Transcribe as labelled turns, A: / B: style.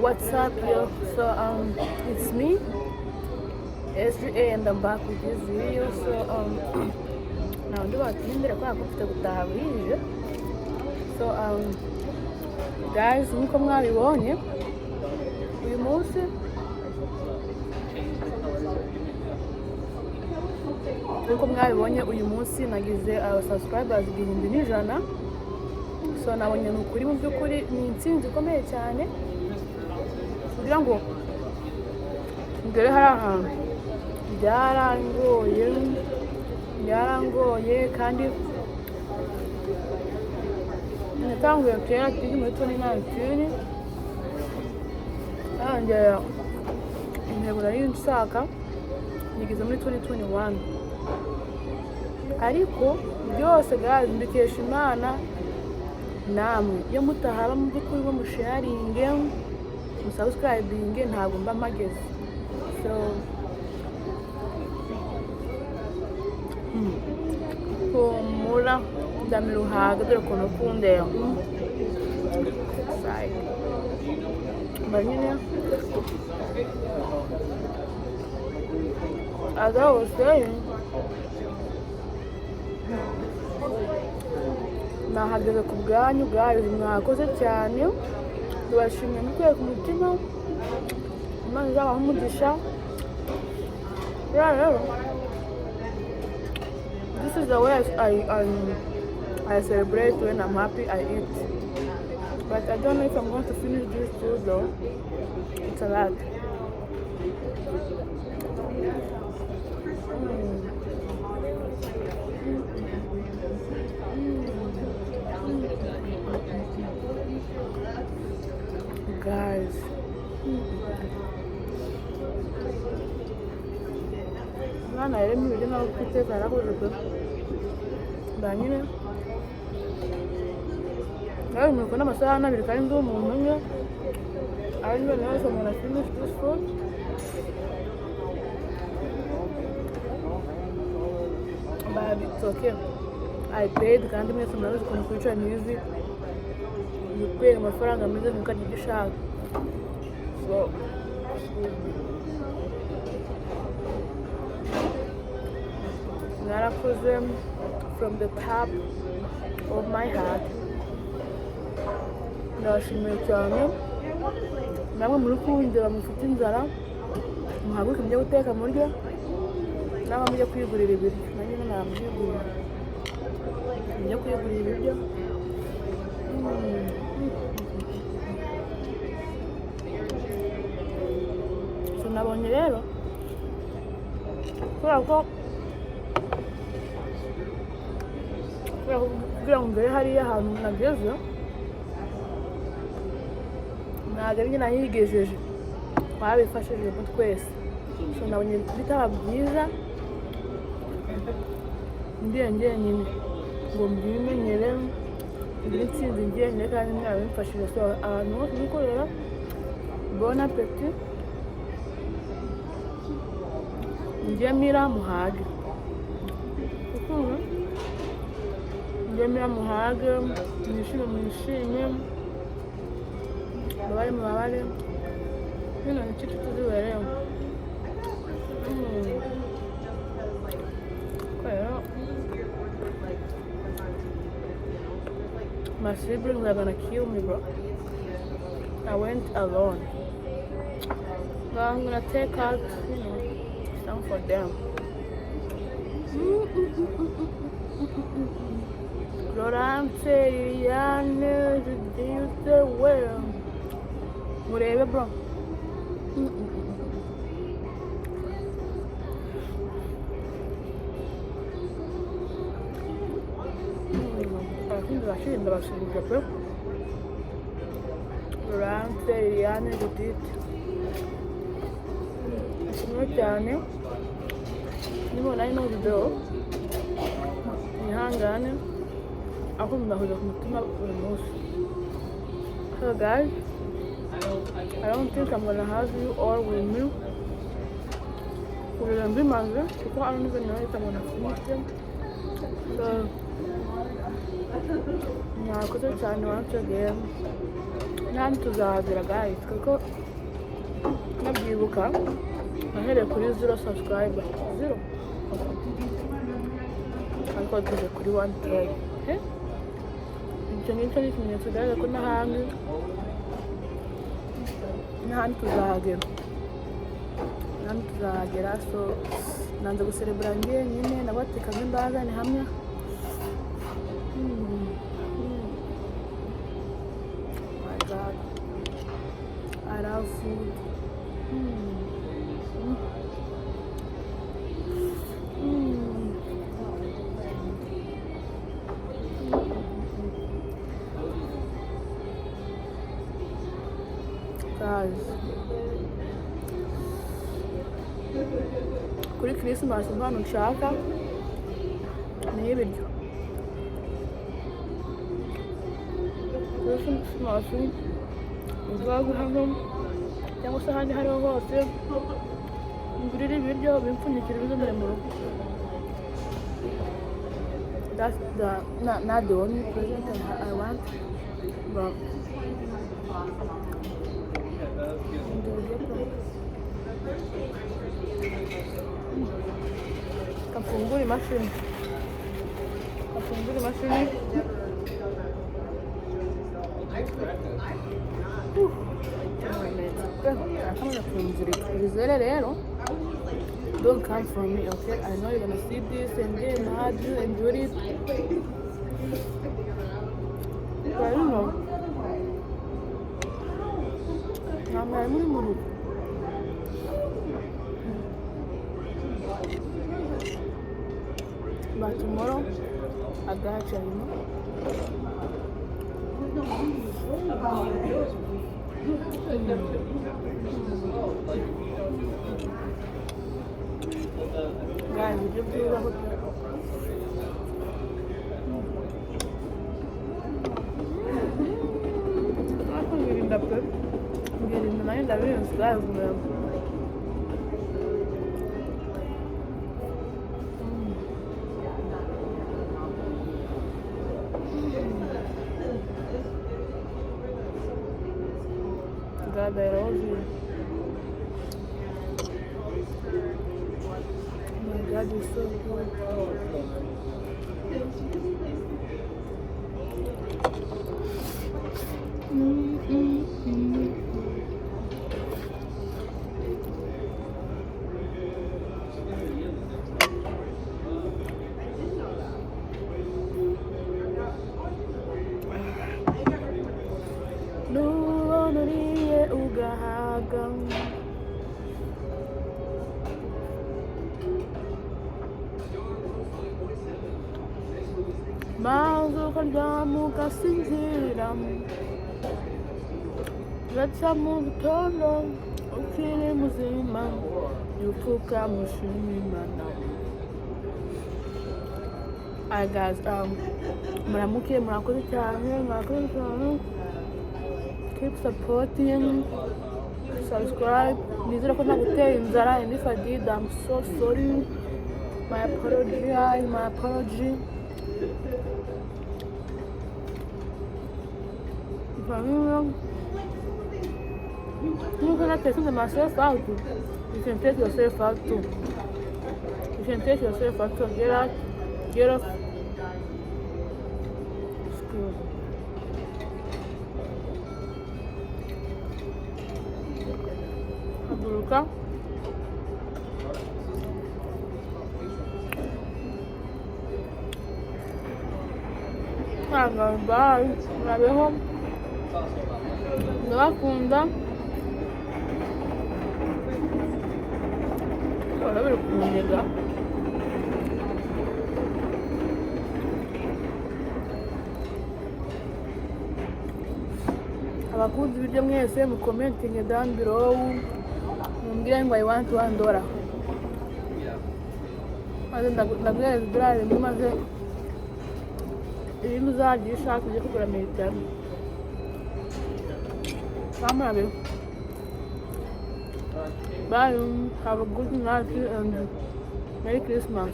A: What's up, yo? So it's me, SGA, and I'm back with this video. So now do I think that I'm going to So guys, nkuko mwabibonye uyu munsi nagize subscribers 1,100. So nabonye n'ukuri mu by'ukuri ni intsinzi ikomeye cyane kugira ngo ngere hari ahantu byarangoye kandi natanguye kera turi muri 2019 arangera intego nari nshaka nigeze muri 2021 ariko byose guys mbikesha Imana namwe iyo mutahaba mu by'ukuri bo musharinge musubscribinge ntabwo mba mageze. So mura ndamiruhaga dore ukuntu kundeba banyine as I was saying, nahageze ku bwanyu guys, mwakoze cyane, ndabashimiye mukwiye ku mutima, Imana izabaha umugisha. This is the way I celebrate when I'm happy. I eat, but I don't know if I'm going to finish this food though. It's a lot. Guys, mwana rero ibyo nawe kwiteza arakoze pe banyine nawe nuko n'amasaha 2 kandi ndi umuntu umwe ariko nawe someone finish this food. But it's okay, I paid kandi mwese murabizi ukuntu kwicara n'izi yupeye amafaranga meze mukarya ibyo ushaka. So narakoze from the top of my heart. Ndashimiye cyane namwe muri kundeba mufite inzara muhaguke mujye guteka murya namwe mujye kwigurira ibiryo nanjye namwigurira mujye kwigurira ibiryo. So nabonye rero kugira ngo ngere hariya ahantu nageze ntabwo ari njye nahigejeje, twabifashijemo twese. So nabonye bitaba byiza ndiye njyenyine ngo mbimenyere ngire intsinzi njyenyine kandi mwabimfashije. So ahantu hose mukorera bon appétit, njyemira muhage njyemira muhage, mwishime mubabare bino ni cyo tuzibereho. My siblings are gonna kill me, bro. I went alone, but I'm gonna take out, some for them. Florence, Iriane, Judith, where? Murebe, bro. Ndabashimira pe. Florence, Iriane, Judith, ndashimira cyane. Nibona ino video ihangane ako ndahuza ku mutima buri munsi. So guys, I don't think I'm gonna have you all with me. Kugira mbimanze kuko I don't even know if I'm gonna finish them. So mwakoze cyane once again. Nani tuzahagera guys kuko nabyibuka nahereye kuri 0 subscriber 0 ariko tuje kuri 1k. Icyo ngicyo ni ikimenyetso kigaragaza ko n'ahandi tuzahagera. So nanze guserebura njyenyine nabateka nk'imbaga ni hamwe. My God, I love food. Guys, kuri Christmas impano nshaka ni ibiryo. Christmas uzaba hano cyangwa se ahandi hariho hose ngurira ibiryo bimpfunyikira bizanire mu rugo. That's not the only present I want, but kafungura imashini Rizere rero, don't come for me, okay? I know you're gonna see this and then how do you enjoy it. But I don't know. But tomorrow I got you, guys, we just do that. I'm getting the pep. I'm getting the 9 11 guys, man. God, I love you. Oh my God, you're so good. Ugahagang mazo karyama ugasinzira gaca mu gitondo ukiri muzima yufuka mushima Imana. Guys, muramuke murakoze cyane. Keep supporting, subscribe. Nizere ko naguteye inzara, and if I did, I'm so sorry. My apology. If I'm wrong, you cannot take myself out. You can take yourself out too. You can take yourself out too. Get off. Excuse me. Haguruka. Bye. Murabeho. Ndabakunda. Urabera kunyega. Abakunzi ibiryo mwese mu commenting down below. Mumbwire ngo I want $1. Maze ndaguhereza $1 rimwe maze ibintu uzajya ushaka ujye kugura $1. Bye. Have a good night and Merry Christmas.